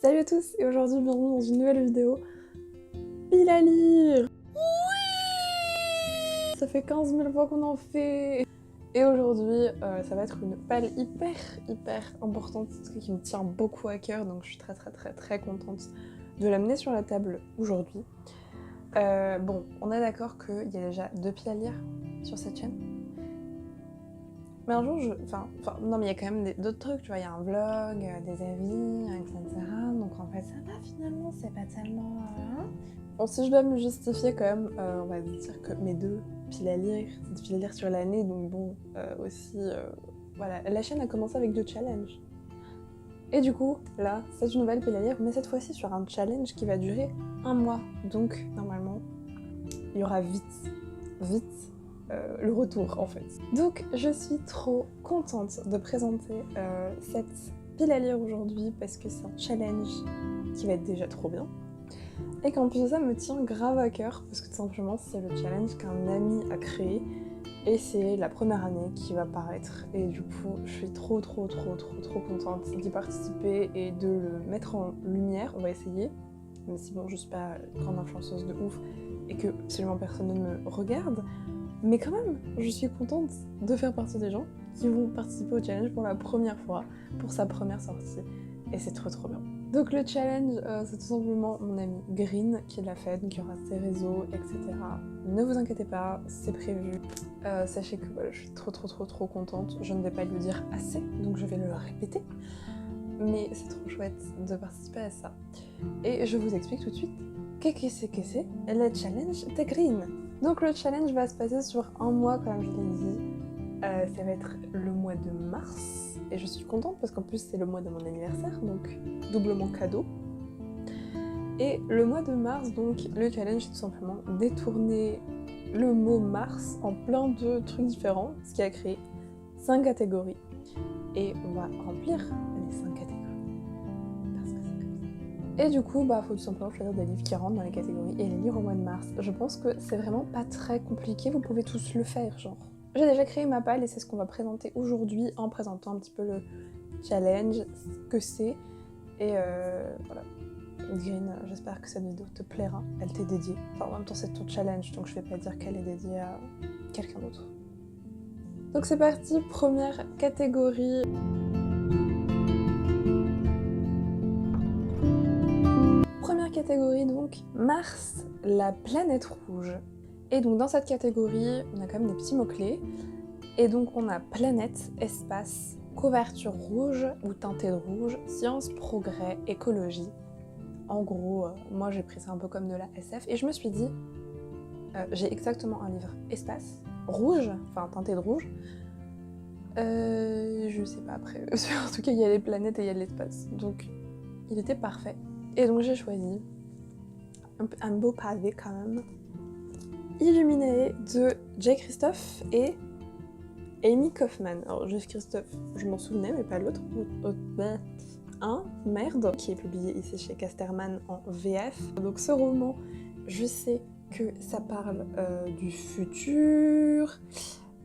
Salut à tous et aujourd'hui bienvenue dans une nouvelle vidéo pile à lire. Oui, ça fait 15 000 fois qu'on en fait. Et aujourd'hui ça va être une palle hyper importante qui me tient beaucoup à cœur, donc je suis très contente de l'amener sur la table aujourd'hui. Bon, on est d'accord qu'il y a déjà 2 piles à lire sur cette chaîne. Mais un jour, non mais il y a quand même d'autres trucs, tu vois, il y a un vlog, des avis, etc. Donc en fait ça va finalement, c'est pas tellement... Bon, si je dois me justifier quand même, on va dire que mes 2 piles à lire, c'est des piles à lire sur l'année, donc bon, aussi, voilà. La chaîne a commencé avec 2 challenges. Et du coup, là, c'est une nouvelle pile à lire, mais cette fois-ci sur un challenge qui va durer 1 mois. Donc normalement, il y aura vite le retour en fait. Donc je suis trop contente de présenter cette pile à lire aujourd'hui parce que c'est un challenge qui va être déjà trop bien et qu'en plus de ça me tient grave à cœur parce que tout simplement c'est le challenge qu'un ami a créé et c'est la première année qui va paraître et du coup je suis trop contente d'y participer et de le mettre en lumière. On va essayer, même si bon je suis pas grande influenceuse de ouf et que absolument personne ne me regarde. Mais quand même, je suis contente de faire partie des gens qui vont participer au challenge pour la première fois, pour sa première sortie. Et c'est trop bien. Donc le challenge, c'est tout simplement mon ami Green qui l'a fait, donc il y aura ses réseaux, etc. Ne vous inquiétez pas, c'est prévu. Sachez que voilà, je suis trop contente. Je ne vais pas lui dire assez, donc je vais le répéter. Mais c'est trop chouette de participer à ça. Et je vous explique tout de suite qu'est-ce que c'est le challenge de Green. Donc le challenge va se passer sur 1 mois comme je l'ai dit, ça va être le mois de mars et je suis contente parce qu'en plus c'est le mois de mon anniversaire donc doublement cadeau. Et le mois de mars donc le challenge c'est tout simplement détourner le mot mars en plein de trucs différents, ce qui a créé 5 catégories et on va remplir les 5 catégories. Et du coup, faut tout simplement choisir des livres qui rentrent dans les catégories et les lire au mois de mars. Je pense que c'est vraiment pas très compliqué, vous pouvez tous le faire, genre. J'ai déjà créé ma palle et c'est ce qu'on va présenter aujourd'hui en présentant un petit peu le challenge, ce que c'est. Et voilà. Green, j'espère que cette vidéo te plaira, elle t'est dédiée. Enfin, en même temps, c'est ton challenge, donc je vais pas dire qu'elle est dédiée à quelqu'un d'autre. Donc c'est parti, première catégorie. Première catégorie donc, Mars, la planète rouge. Et donc dans cette catégorie, on a quand même des petits mots-clés. Et donc on a planète, espace, couverture rouge ou teintée de rouge, science, progrès, écologie. En gros, moi j'ai pris ça un peu comme de la SF et je me suis dit, j'ai exactement un livre espace, rouge, enfin teinté de rouge. Je sais pas après, en tout cas il y a les planètes et il y a l'espace, donc il était parfait. Et donc j'ai choisi un beau pavé quand même. Illuminé de J. Christophe et Amy Kaufman. Alors J. Christophe, je m'en souvenais mais pas l'autre. Merde, qui est publié ici chez Casterman en VF. Donc ce roman, je sais que ça parle du futur.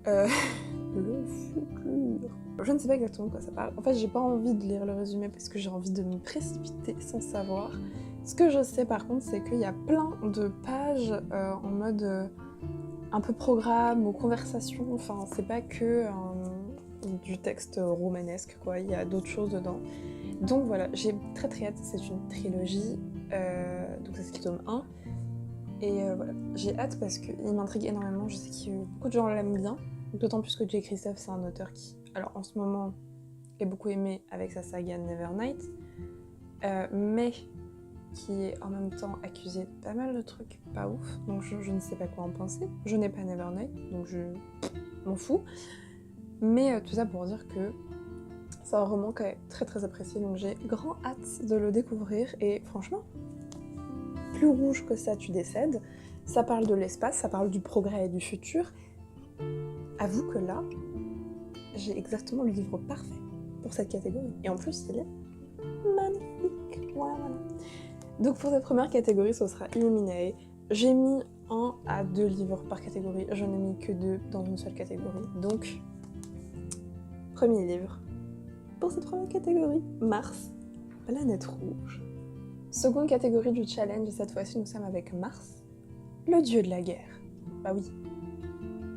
Le futur. Je ne sais pas exactement de quoi ça parle. En fait, j'ai pas envie de lire le résumé parce que j'ai envie de me précipiter sans savoir. Ce que je sais par contre, c'est qu'il y a plein de pages en mode un peu programme ou conversation. Enfin, c'est pas que du texte romanesque, quoi. Il y a d'autres choses dedans. Donc voilà, j'ai très hâte. C'est une trilogie. Donc c'est le tome 1. Et voilà, j'ai hâte parce qu'il m'intrigue énormément. Je sais que beaucoup de gens l'aiment bien. D'autant plus que J. Christophe, c'est un auteur qui, alors en ce moment, est beaucoup aimé avec sa saga Nevernight, mais qui est en même temps accusé de pas mal de trucs pas ouf, donc je ne sais pas quoi en penser. Je n'ai pas Nevernight, donc je m'en fous. Mais tout ça pour dire que c'est un roman qui est très apprécié, donc j'ai grand hâte de le découvrir, et franchement, plus rouge que ça, tu décèdes. Ça parle de l'espace, ça parle du progrès et du futur. Avoue que là, j'ai exactement le livre parfait pour cette catégorie. Et en plus, il est magnifique. Voilà. Donc pour cette première catégorie, ce sera Illuminae. J'ai mis 1 à 2 livres par catégorie. Je n'ai mis que 2 dans une seule catégorie. Donc, premier livre. Pour cette première catégorie, Mars, planète rouge. Seconde catégorie du challenge, et cette fois-ci nous sommes avec Mars, le dieu de la guerre. Bah oui,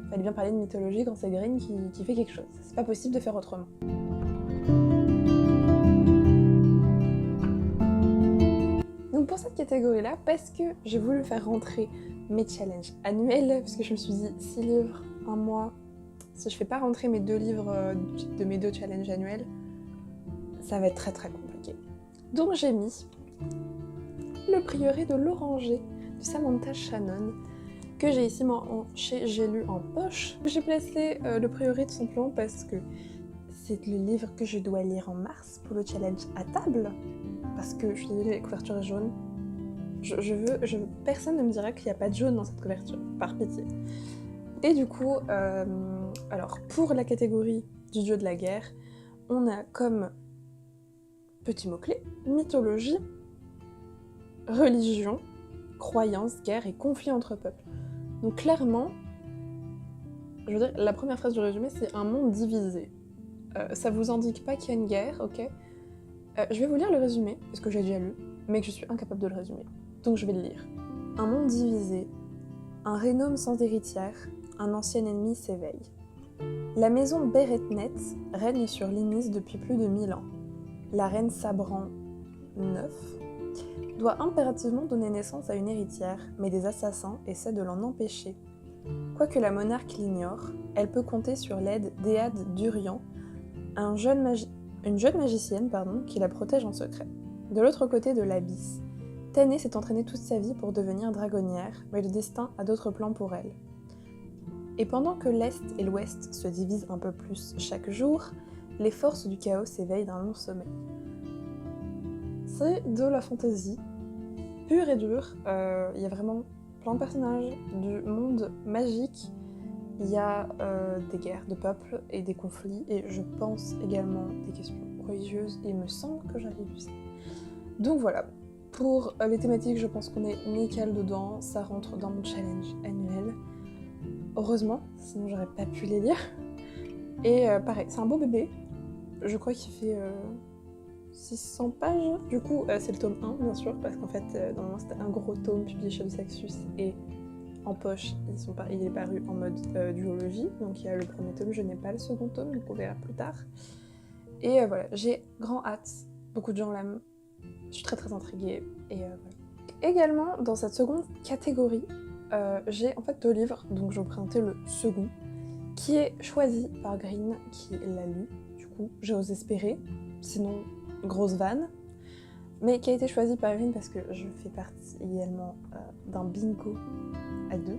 fallait bien parler de mythologie quand c'est Green qui fait quelque chose, c'est pas possible de faire autrement. Donc pour cette catégorie-là, parce que j'ai voulu faire rentrer mes challenges annuels, parce que je me suis dit 6 livres, un mois, si je fais pas rentrer mes 2 livres de mes 2 challenges annuels, ça va être très très compliqué. Donc j'ai mis Le prieuré de l'Oranger de Samantha Shannon, que j'ai ici j'ai lu en poche. J'ai placé Le prieuré tout simplement parce que c'est le livre que je dois lire en mars pour le challenge à table. Parce que je suis désolée, la couverture est jaune. Personne ne me dira qu'il n'y a pas de jaune dans cette couverture, par pitié. Et du coup, alors pour la catégorie du dieu de la guerre, on a comme petit mot-clé mythologie, religion, croyance, guerre et conflit entre peuples. Donc clairement, je veux dire, la première phrase du résumé, c'est un monde divisé. Ça vous indique pas qu'il y a une guerre, ok ? Je vais vous lire le résumé, parce que j'ai déjà lu, mais que je suis incapable de le résumer. Donc je vais le lire. Un monde divisé, un Rhénome sans héritière, un ancien ennemi s'éveille. La maison Béretnet règne sur l'Inis depuis plus de 1000 ans. La reine Sabran IX doit impérativement donner naissance à une héritière, mais des assassins essaient de l'en empêcher. Quoique la monarque l'ignore, elle peut compter sur l'aide d'Ead Durian, une jeune magicienne qui la protège en secret. De l'autre côté de l'abysse, Ténée s'est entraînée toute sa vie pour devenir dragonnière, mais le destin a d'autres plans pour elle. Et pendant que l'Est et l'Ouest se divisent un peu plus chaque jour, les forces du chaos s'éveillent d'un long sommeil. C'est de la fantaisie, pure et dure. Il y a vraiment plein de personnages, du monde magique. Il y a des guerres de peuples et des conflits, et je pense également des questions religieuses, et il me semble que j'avais vu ça. Donc voilà, pour les thématiques, je pense qu'on est nickel dedans, ça rentre dans mon challenge annuel. Heureusement, sinon j'aurais pas pu les lire. Et pareil, c'est un beau bébé, je crois qu'il fait 600 pages. Du coup, c'est le tome 1, bien sûr, parce qu'en fait, normalement c'était un gros tome publié chez Saxus, et en poche, il est paru en mode duologie, donc il y a le premier tome, je n'ai pas le second tome, donc on verra plus tard. Et voilà, j'ai grand hâte, beaucoup de gens l'aiment, je suis très très intriguée, et voilà. Également, dans cette seconde catégorie, j'ai en fait 2 livres, donc je vais vous présenter le second, qui est choisi par Green, qui l'a lu, du coup, j'ose espérer, sinon, grosse vanne, mais qui a été choisi par Green parce que je fais partie également d'un bingo à 2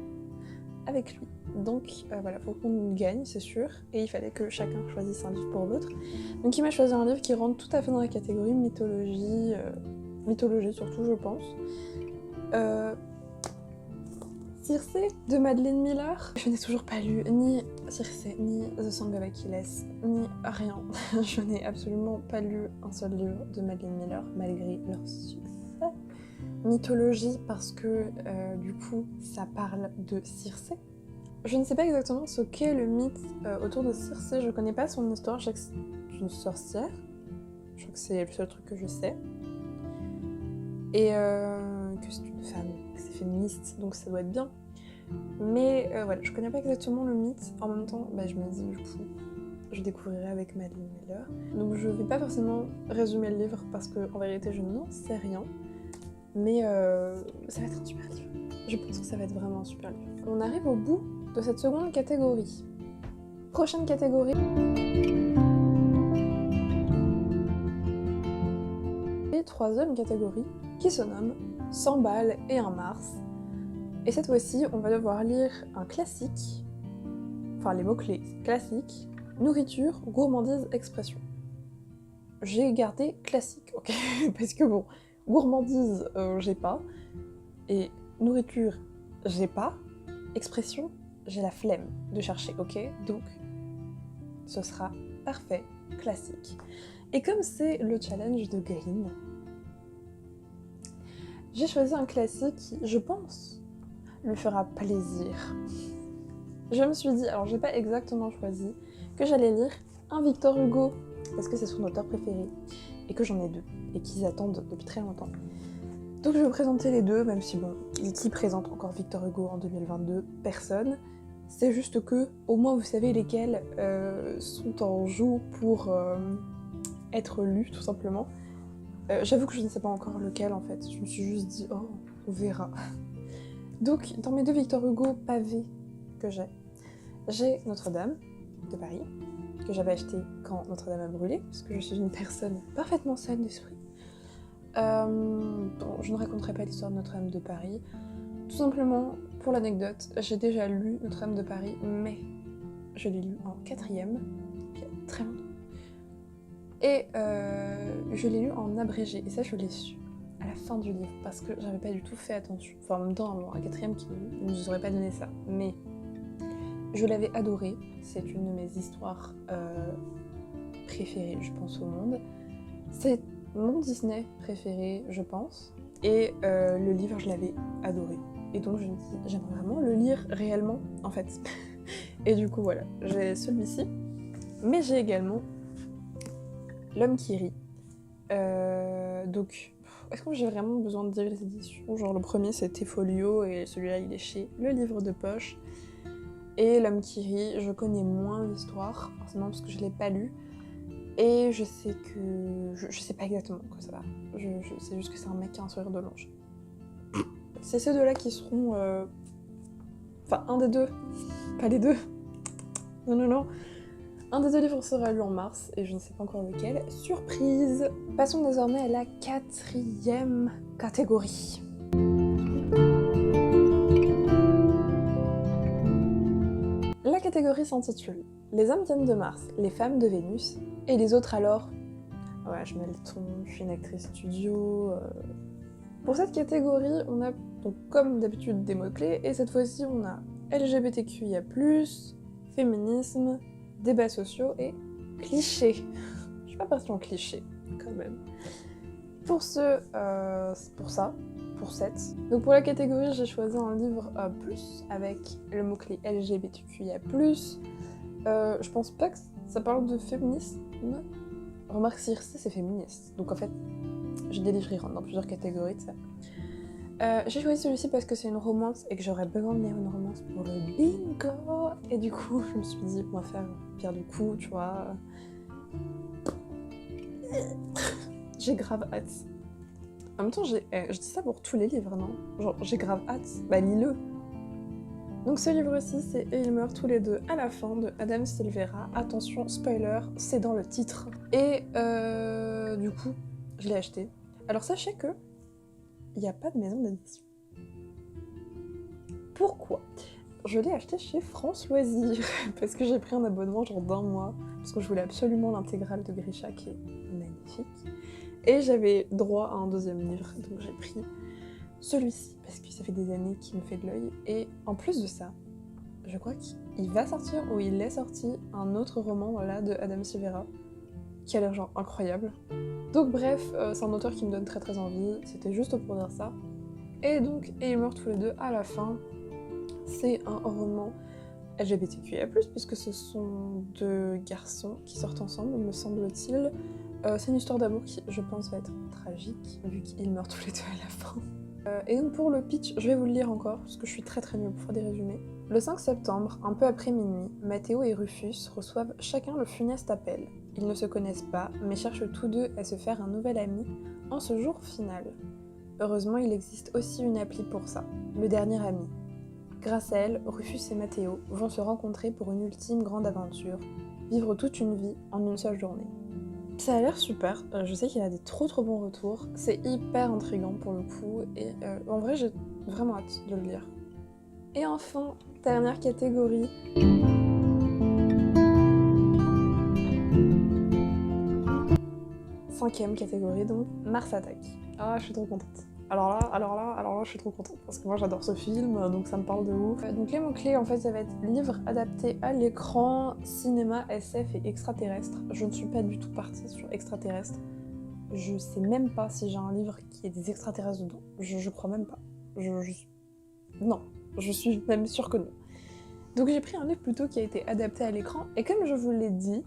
avec lui. Donc voilà, faut qu'on gagne, c'est sûr, et il fallait que chacun choisisse un livre pour l'autre. Donc il m'a choisi un livre qui rentre tout à fait dans la catégorie mythologie, mythologie surtout, je pense. Circé de Madeline Miller. Je n'ai toujours pas lu ni Circé, ni The Song of Achilles, ni rien. Je n'ai absolument pas lu un seul livre de Madeline Miller, malgré leur succès. Mythologie parce que du coup ça parle de Circé. Je ne sais pas exactement ce qu'est le mythe autour de Circé, je connais pas son histoire, je sais que c'est une sorcière, je crois que c'est le seul truc que je sais. Et que c'est une femme, que c'est féministe, donc ça doit être bien. Mais voilà, je connais pas exactement le mythe, en même temps je me dis du coup je découvrirai avec Madeline Miller. Donc je vais pas forcément résumer le livre parce qu'en vérité je n'en sais rien. Mais ça va être un super livre. Je pense que ça va être vraiment un super livre. On arrive au bout de cette seconde catégorie. Prochaine catégorie. Et troisième catégorie, qui se nomme 100 balles et un Mars. Et cette fois-ci, on va devoir lire un classique, enfin les mots-clés classique, nourriture, gourmandise, expression. J'ai gardé classique, ok, parce que bon, gourmandise, j'ai pas, et nourriture, j'ai pas, expression, j'ai la flemme de chercher, ok, donc ce sera parfait, classique. Et comme c'est le challenge de Green, j'ai choisi un classique qui, je pense, lui fera plaisir. Je me suis dit, alors j'ai pas exactement choisi, que j'allais lire un Victor Hugo, parce que c'est son auteur préféré, et que j'en ai 2, et qu'ils attendent depuis très longtemps. Donc je vais vous présenter les deux, même si bon, qui présente encore Victor Hugo en 2022? Personne. C'est juste que, au moins vous savez lesquels sont en joue pour être lus, tout simplement. J'avoue que je ne sais pas encore lequel en fait, je me suis juste dit, oh, on verra. Donc dans mes deux Victor Hugo pavés que j'ai Notre-Dame de Paris, que j'avais acheté quand Notre-Dame a brûlé, parce que je suis une personne parfaitement saine d'esprit. Bon, je ne raconterai pas l'histoire de Notre-Dame de Paris. Tout simplement, pour l'anecdote, j'ai déjà lu Notre-Dame de Paris, mais je l'ai lu en 4e, il y a très longtemps. Et je l'ai lu en abrégé, et ça je l'ai su à la fin du livre, parce que j'avais pas du tout fait attention. Enfin, en même temps, un 4e qui ne nous aurait pas donné ça, mais je l'avais adoré. C'est une de mes histoires préférées, je pense, au monde. C'est mon Disney préféré, je pense. Et le livre, je l'avais adoré. Et donc, je me dis, j'aimerais vraiment le lire réellement, en fait. Et du coup, voilà, j'ai celui-ci. Mais j'ai également L'homme qui rit. Donc, est-ce que j'ai vraiment besoin de dire les éditions? Genre, le premier, c'était Folio, et celui-là, il est chez Le Livre de Poche. Et L'homme qui rit, je connais moins l'histoire, forcément parce que je l'ai pas lu. Et je sais que... Je sais pas exactement quoi ça va. Je sais juste que c'est un mec qui a un sourire de l'ange. C'est ces deux-là qui seront... Enfin, un des deux. Pas les deux. Non. Un des deux livres sera lu en mars, et je ne sais pas encore lequel. Surprise! Passons désormais à la 4e catégorie. La catégorie s'intitule « Les hommes viennent de Mars, les femmes de Vénus, et les autres alors ?» Ouais, je mets le ton, je suis une actrice studio... Pour cette catégorie, on a donc comme d'habitude des mots-clés, et cette fois-ci on a LGBTQIA+, féminisme, débats sociaux et clichés. Je suis pas partie en cliché, quand même. Pour cette. Donc pour la catégorie, j'ai choisi un livre plus avec le mot-clé LGBTQIA+. Je pense pas que ça parle de féminisme. Remarque, Circe, c'est féministe. Donc en fait, j'ai des livres qui rentrent dans plusieurs catégories de ça. J'ai choisi celui-ci parce que c'est une romance et que j'aurais besoin de lire une romance pour le bingo. Et du coup, je me suis dit, on va faire pierre de coups, tu vois. J'ai grave hâte. En même temps, je dis ça pour tous les livres, non? Genre, j'ai grave hâte. Bah, lis-le. Donc ce livre-ci, c'est « Et ils meurent tous les deux à la fin » de Adam Silvera. Attention, spoiler, c'est dans le titre. Et du coup, je l'ai acheté. Alors sachez que il n'y a pas de maison d'édition. Pourquoi? Je l'ai acheté chez France Loisirs, parce que j'ai pris un abonnement genre d'1 mois, parce que je voulais absolument l'intégrale de Grisha, qui est magnifique. Et j'avais droit à un 2e livre, donc j'ai pris celui-ci, parce que ça fait des années qu'il me fait de l'œil. Et en plus de ça, je crois qu'il va sortir, ou il est sorti, un autre roman voilà, de Adam Silvera, qui a l'air genre incroyable. Donc bref, c'est un auteur qui me donne très très envie, c'était juste pour dire ça. Et donc, Et ils meurent tous les deux à la fin, c'est un roman LGBTQIA+, puisque ce sont 2 garçons qui sortent ensemble, me semble-t-il. C'est une histoire d'amour qui, je pense, va être tragique, vu qu'ils meurent tous les deux à la fin. Et donc pour le pitch, je vais vous le lire encore, parce que je suis très très nulle pour faire des résumés. Le 5 septembre, un peu après minuit, Mathéo et Rufus reçoivent chacun le funeste appel. Ils ne se connaissent pas, mais cherchent tous deux à se faire un nouvel ami en ce jour final. Heureusement, il existe aussi une appli pour ça, le dernier ami. Grâce à elle, Rufus et Mathéo vont se rencontrer pour une ultime grande aventure, vivre toute une vie en une seule journée. Ça a l'air super, je sais qu'il a des trop bons retours, c'est hyper intriguant pour le coup, et en vrai j'ai vraiment hâte de le lire. Et enfin, dernière catégorie. Cinquième catégorie donc, Mars Attack. Ah, je suis trop contente. Alors là, je suis trop contente, parce que moi j'adore ce film, donc ça me parle de ouf. Donc les mots-clés, en fait, ça va être livre adapté à l'écran, cinéma, SF et extraterrestre. Je ne suis pas du tout partie sur extraterrestre. Je sais même pas si j'ai un livre qui a des extraterrestres dedans. Je crois même pas. Non, je suis même sûre que non. Donc j'ai pris un livre plutôt qui a été adapté à l'écran, et comme je vous l'ai dit,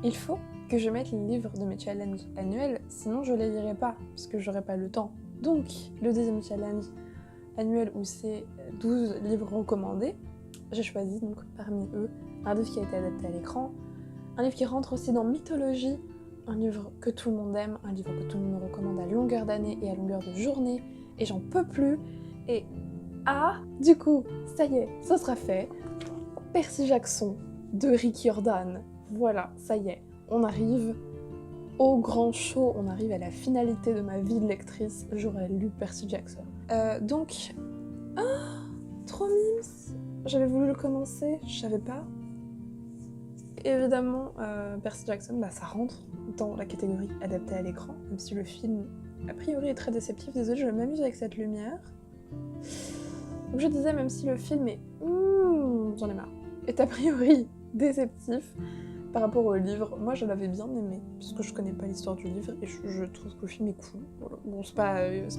il faut que je mette les livres de mes challenges annuels, sinon je les lirai pas, parce que j'aurai pas le temps Donc, le deuxième challenge annuel où c'est 12 livres recommandés, j'ai choisi donc parmi eux un livre qui a été adapté à l'écran, un livre qui rentre aussi dans mythologie, un livre que tout le monde aime, un livre que tout le monde me recommande à longueur d'année et à longueur de journée, et j'en peux plus. Et du coup, ça y est, ça sera fait. Percy Jackson de Rick Riordan. Voilà, ça y est, on arrive au grand show, on arrive à la finalité de ma vie de lectrice, j'aurais lu Percy Jackson. Donc, trop mimes. J'avais voulu le commencer, je savais pas. Évidemment, Percy Jackson, ça rentre dans la catégorie adaptée à l'écran, même si le film, a priori, est très déceptif. Désolée, je m'amuse avec cette lumière. Donc je disais, même si le film est... j'en ai marre. Est a priori déceptif par rapport au livre. Moi, je l'avais bien aimé, parce que je connais pas l'histoire du livre, et je trouve que le film est cool. Voilà. Bon, c'est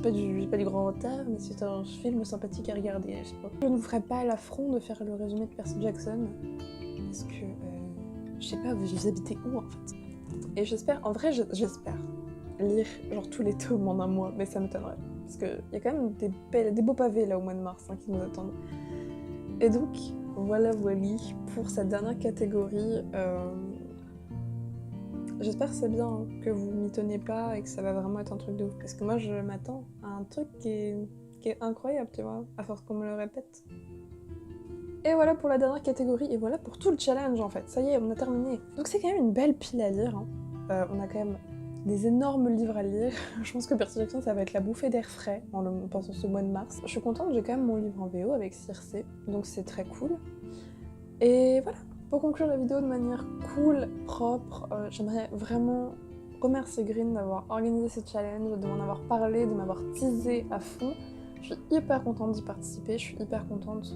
pas du grand retard, mais c'est un film sympathique à regarder, je sais pas. Je ne vous ferai pas l'affront de faire le résumé de Percy Jackson, parce que... je sais pas, vous habitez où en fait? Et j'espère, en vrai, j'espère lire genre tous les tomes en un mois, mais ça m'étonnerait. Parce qu'il y a quand même des beaux pavés là au mois de mars qui nous attendent. Et donc, voilà pour cette dernière catégorie. J'espère que c'est bien, que vous m'y tenez pas et que ça va vraiment être un truc de ouf. Parce que moi, je m'attends à un truc qui est incroyable, tu vois, à force qu'on me le répète. Et voilà pour la dernière catégorie, et voilà pour tout le challenge en fait. Ça y est, on a terminé. Donc c'est quand même une belle pile à lire. On a quand même des énormes livres à lire. Je pense que Percy Jackson, ça va être la bouffée d'air frais en pensant ce mois de mars. Je suis contente, j'ai quand même mon livre en VO avec Circé, donc c'est très cool. Et voilà, pour conclure la vidéo de manière cool, propre, j'aimerais vraiment remercier Green d'avoir organisé ce challenge, de m'en avoir parlé, de m'avoir teasé à fond. Je suis hyper contente d'y participer, je suis hyper contente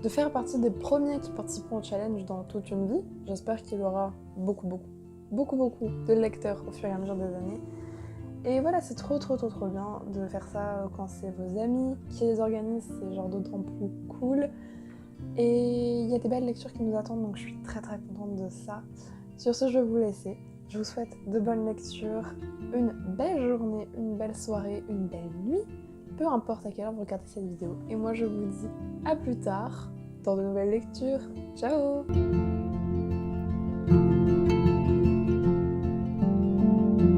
de faire partie des premiers qui participeront au challenge dans toute une vie. J'espère qu'il y aura beaucoup de lecteurs au fur et à mesure des années. Et voilà, c'est trop bien de faire ça quand c'est vos amis qui les organisent, c'est genre d'autant plus cool. Et il y a des belles lectures qui nous attendent, donc je suis très contente de ça. Sur ce, je vais vous laisser. Je vous souhaite de bonnes lectures, une belle journée, une belle soirée, une belle nuit, peu importe à quelle heure vous regardez cette vidéo. Et moi, je vous dis à plus tard dans de nouvelles lectures. Ciao!